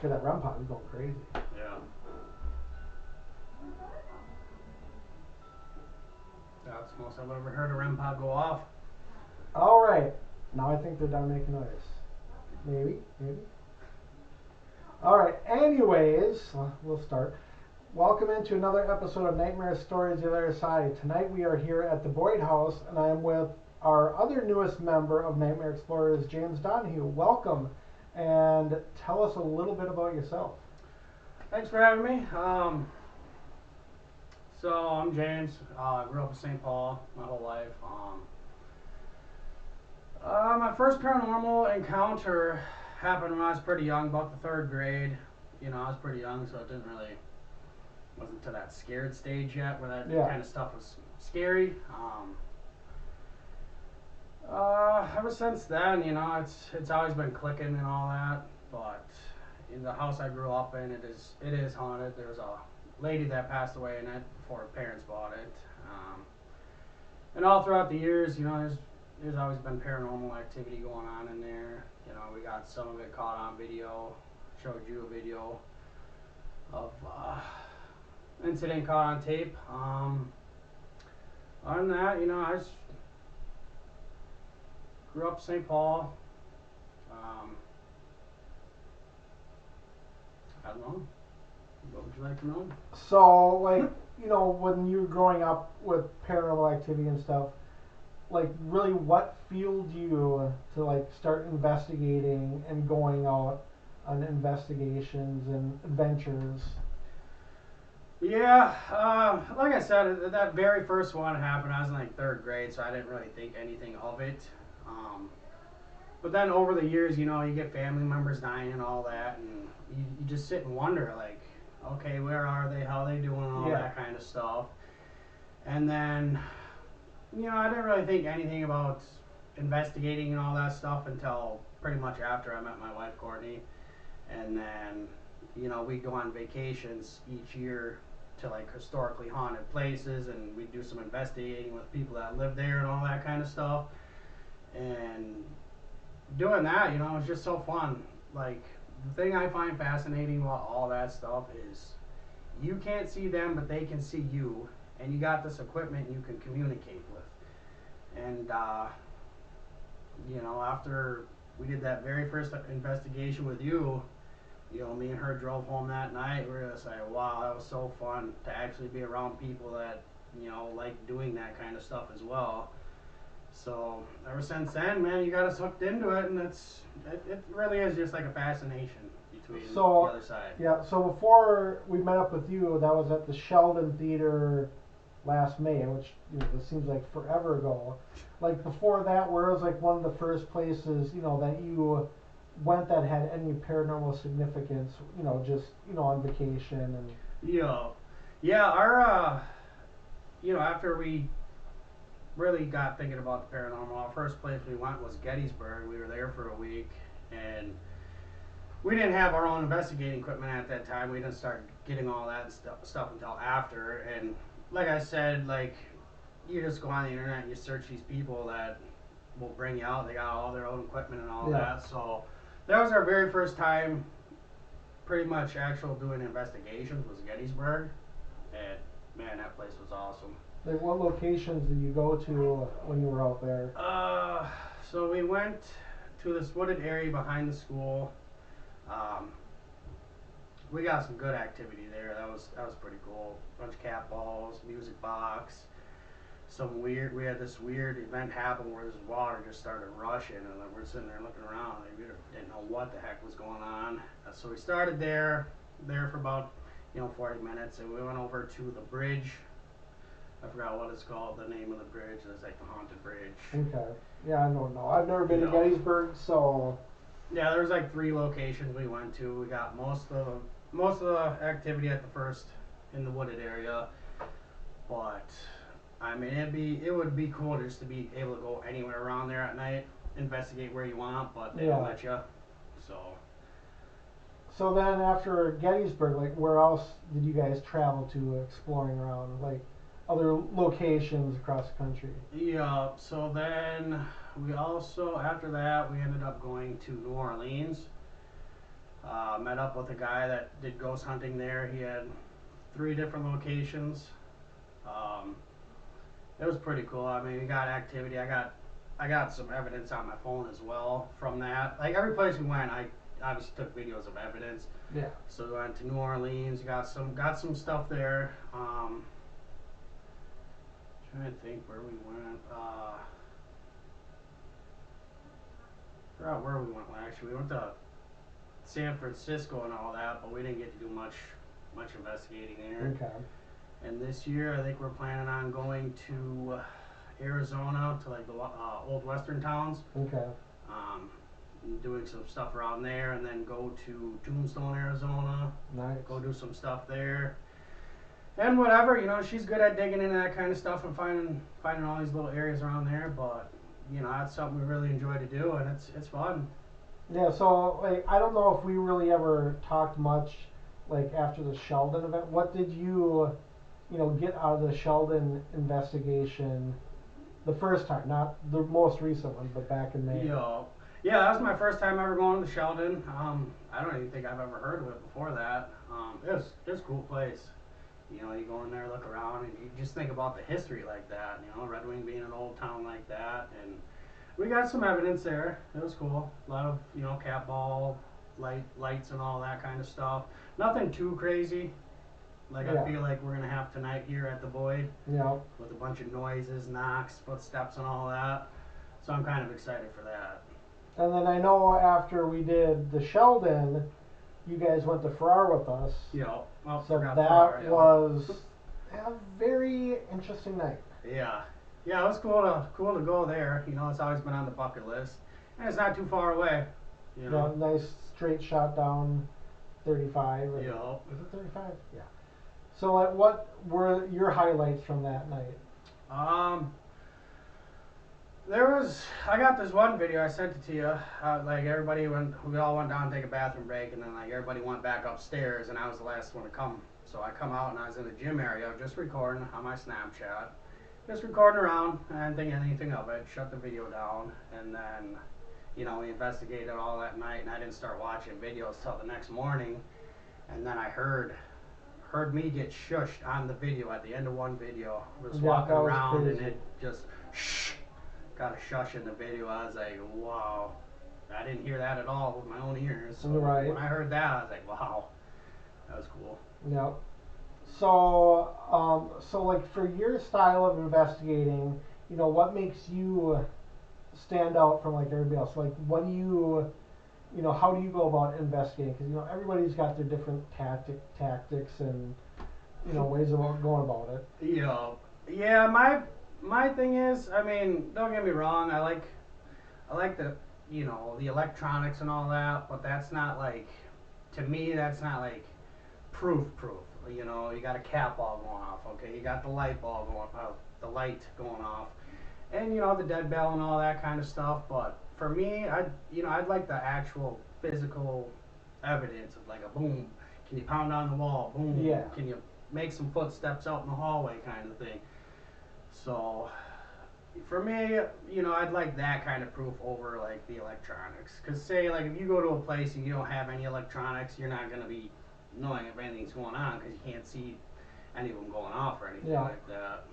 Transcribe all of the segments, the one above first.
Okay, that REM pod is going crazy. Yeah. That's the most I've ever heard a REM pod go off. All right. Now I think they're done making noise. Maybe. All right. Anyways, we'll start. Welcome into another episode of Nightmare.Explorers, The Otherside. Tonight we are here at the Boyd House, and I'm with our other newest member of Nightmare.Explorers, James Donohue. Welcome, and tell us a little bit about yourself. Thanks for having me. So I'm James. I grew up in St. Paul my whole life. My first paranormal encounter happened when I was pretty young, about the third grade. You know, I was pretty young, so it wasn't to that scared stage yet where that kind of stuff was scary. Ever since then, you know, it's always been clicking and all that. But in the house I grew up in, it is haunted. There's a lady that passed away in it before her parents bought it. And all throughout the years, you know, there's always been paranormal activity going on in there. You know, we got some of it caught on video. Showed you a video of incident caught on tape. Other than that, you know, I just grew up in St. Paul. I don't know. What would you like to know? So, like, you know, when you were growing up with paranormal activity and stuff, like, really what fueled you to, like, start investigating and going out on investigations and adventures? Yeah, like I said, that very first one happened. I was in like third grade, so I didn't really think anything of it. But then over the years, you know, you get family members dying and all that, and you just sit and wonder, like, okay, where are they? How are they doing? And all that kind of stuff. And then, you know, I didn't really think anything about investigating and all that stuff until pretty much after I met my wife, Courtney. And then, you know, we go on vacations each year to like historically haunted places, and we do some investigating with people that live there and all that kind of stuff. And doing that, you know, it's just so fun. Like, the thing I find fascinating about all that stuff is you can't see them, but they can see you, and you got this equipment you can communicate with. And you know, after we did that very first investigation with you, you know, me and her drove home that night. We were just like, wow, that was so fun to actually be around people that, you know, like doing that kind of stuff as well. So ever since then, man, you got us hooked into it, and it really is just like a fascination between the other side. Yeah, so before we met up with you, that was at the Sheldon Theater last May, which, you know, it seems like forever ago. Like, before that, where was like one of the first places, you know, that you went that had any paranormal significance, you know, just, you know, on vacation? And our you know, after we really got thinking about the paranormal, our first place we went was Gettysburg. We were there for a week, and we didn't have our own investigating equipment at that time. We didn't start getting all that stuff until after. And like I said, like, you just go on the internet and you search these people that will bring you out. They got all their own equipment and all that. So that was our very first time pretty much actual doing investigations was Gettysburg. And man, that place was awesome. Like, what locations did you go to when you were out there? So we went to this wooded area behind the school. We got some good activity there. That was pretty cool. Bunch of cat balls, music box. We had this weird event happen where this water just started rushing, and then we're sitting there looking around, and we didn't know what the heck was going on. So we started there for about, you know, 40 minutes, and we went over to the bridge. I forgot what it's called, the name of the bridge. It's like the haunted bridge. Okay. Yeah, I don't know. I've never been to Gettysburg, so. Yeah, there was like 3 locations we went to. We got most of the activity at the first in the wooded area, but I mean, it would be cool just to be able to go anywhere around there at night, investigate where you want, but they don't let you. So then after Gettysburg, like, where else did you guys travel to exploring around, like other locations across the country? Yeah, so then we also, after that, we ended up going to New Orleans. Met up with a guy that did ghost hunting there. He had 3 different locations. Um, it was pretty cool. I mean, we got activity. I got some evidence on my phone as well from that. Like every place we went, I obviously took videos of evidence. Yeah. So we went to New Orleans. Got some stuff there. Trying to think where we went. Forgot where we went. Actually, we went to San Francisco and all that, but we didn't get to do much investigating there. Okay. And this year, I think we're planning on going to Arizona to like the old western towns. Okay. Doing some stuff around there, and then go to Tombstone, Arizona. Nice. Go do some stuff there. And whatever, she's good at digging into that kind of stuff and finding all these little areas around there. But that's something we really enjoy to do, and it's fun. Yeah, so like I don't know if we really ever talked much like after the Sheldon event. What did you get out of the Sheldon investigation the first time, not the most recent one, but back in May? Yeah, that was my first time ever going to the Sheldon. I don't even think I've ever heard of it before that. It was a cool place. You go in there, look around, and you just think about the history like that. Red Wing being an old town like that, and we got some evidence there. It was cool. A lot of cat ball, lights, and all that kind of stuff. Nothing too crazy. Like I feel like we're gonna have tonight here at the Boyd. Yeah. With a bunch of noises, knocks, footsteps, and all that. So I'm kind of excited for that. And then I know after we did the Sheldon, you guys went to Farrar with us. Yeah. Well, so that Farrar, was a very interesting night. Yeah. Yeah, it was cool to go there. It's always been on the bucket list. And it's not too far away. Yeah, nice straight shot down 35. Yeah. Is it 35? Yeah. So like, what were your highlights from that night? I got this one video, I sent it to you. We all went down to take a bathroom break, and then like everybody went back upstairs, and I was the last one to come. So I come out and I was in the gym area just recording on my Snapchat. Just recording around, I didn't think anything of it, shut the video down, and then, we investigated all that night, and I didn't start watching videos till the next morning, and then I heard me get shushed on the video at the end of one video. I was walking around, crazy. And it just got a shush in the video. I was like, wow. I didn't hear that at all with my own ears. So right. When I heard that, I was like, wow. That was cool. Yep. So, like for your style of investigating, what makes you stand out from like everybody else? Like, what do you, how do you go about investigating? Because everybody's got their different tactics and ways of going about it. Yeah. My thing is, I mean, don't get me wrong. I like the the electronics and all that, but that's not like, to me, that's not like proof. You got a cat ball going off, okay? You got the light bulb going off, the light going off, and the dead bell and all that kind of stuff. But for me, I'd like the actual physical evidence of like a boom. Can you pound on the wall? Boom. Yeah. Can you make some footsteps out in the hallway, kind of thing? So for me, I'd like that kind of proof over like the electronics. Cause say like if you go to a place and you don't have any electronics, you're not gonna be knowing if anything's going on because you can't see any of them going off or anything like that.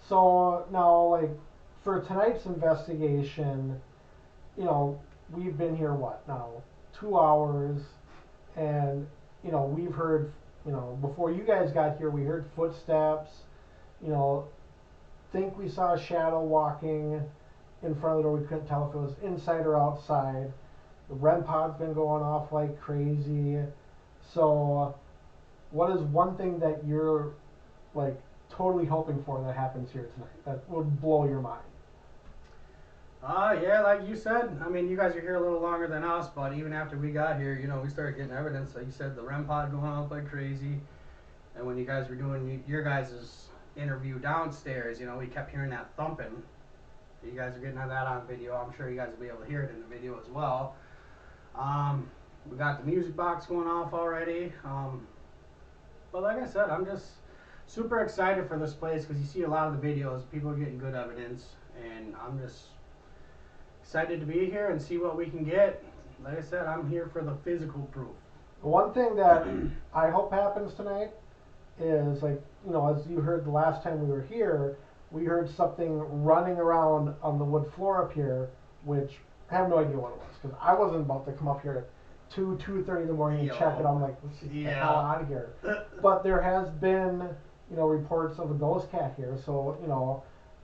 So now, like for tonight's investigation, we've been here 2 hours, and we've heard before you guys got here, we heard footsteps. Think we saw a shadow walking in front of the door. We couldn't tell if it was inside or outside. The REM pod's been going off like crazy. So, what is one thing that you're like totally hoping for that happens here tonight that would blow your mind? Yeah, like you said, I mean, you guys are here a little longer than us, but even after we got here, we started getting evidence. Like you said, the REM pod going off like crazy. And when you guys were doing your guys' interview downstairs, we kept hearing that thumping. You guys are getting that on video. I'm sure you guys will be able to hear it in the video as well. We got the music box going off already. But like I said, I'm just super excited for this place because you see a lot of the videos, people are getting good evidence, and I'm just excited to be here and see what we can get. like I said, I'm here for the physical proof. One thing that I hope happens tonight is like, as you heard the last time we were here, we heard something running around on the wood floor up here, which I have no idea what it was because I wasn't about to come up here at 2:30 in the morning and check it. I'm like, let's get the hell out of here. But there has been, reports of a ghost cat here, so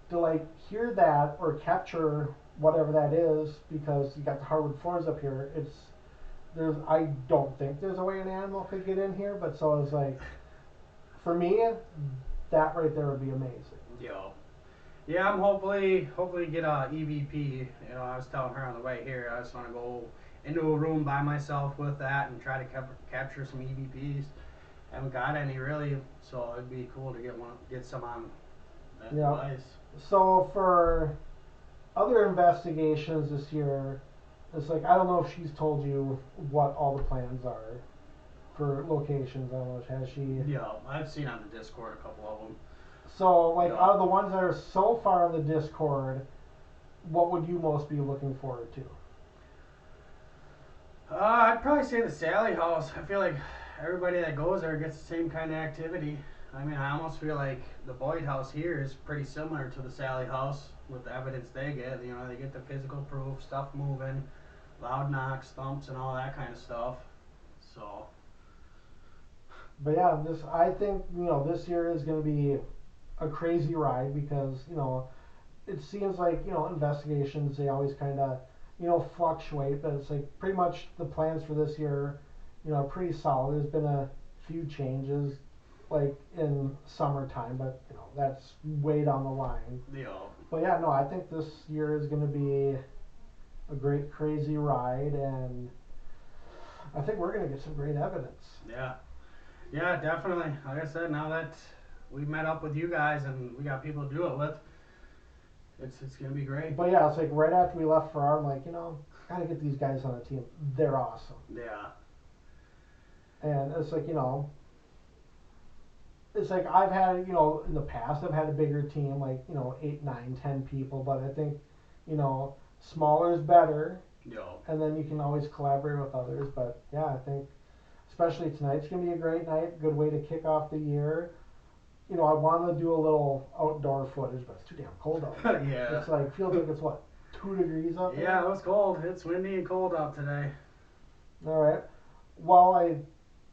to like hear that or capture whatever that is because you got the hardwood floors up here. I don't think there's a way an animal could get in here, but so it's like, for me, that right there would be amazing. Yo. Yeah, I'm hopefully get a EVP. I was telling her on the way here, I just want to go into a room by myself with that and try to capture some EVPs. Haven't got any really, so it'd be cool to get some on that device. So for other investigations this year, it's like, I don't know if she's told you what all the plans are for locations. I don't know, has she? Yeah, I've seen on the Discord a couple of them. So, like, out of the ones that are so far on the Discord, what would you most be looking forward to? I'd probably say the Sally House. I feel like everybody that goes there gets the same kind of activity. I mean, I almost feel like the Boyd House here is pretty similar to the Sally House with the evidence they get. They get the physical proof, stuff moving, loud knocks, thumps, and all that kind of stuff. So. But yeah, I think this year is going to be a crazy ride because it seems like investigations, they always kind of fluctuate, but it's like pretty much the plans for this year are pretty solid. There's been a few changes like in summertime, but that's way down the line. Yeah. But yeah, no, I think this year is going to be a great crazy ride, and I think we're going to get some great evidence. Yeah, definitely. Like I said, now that we met up with you guys and we got people to do it with, it's gonna be great. But yeah, it's like right after we left for I'm like, gotta get these guys on the team. They're awesome. Yeah. And it's like, it's like I've had, in the past I've had a bigger team, like, 8, 9, 10 people, but I think, smaller is better. Yo. And then you can always collaborate with others. But yeah, I think especially tonight's gonna be a great night, good way to kick off the year. I wanted to do a little outdoor footage, but it's too damn cold out there. Yeah. It's like, feels like it's what, 2 degrees out there? Yeah, it was cold. It's windy and cold out today. Alright. Well, I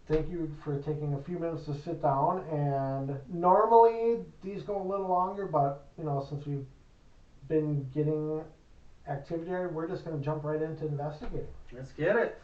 thank you for taking a few minutes to sit down, and normally these go a little longer, but, since we've been getting activity, we're just going to jump right into investigating. Let's get it.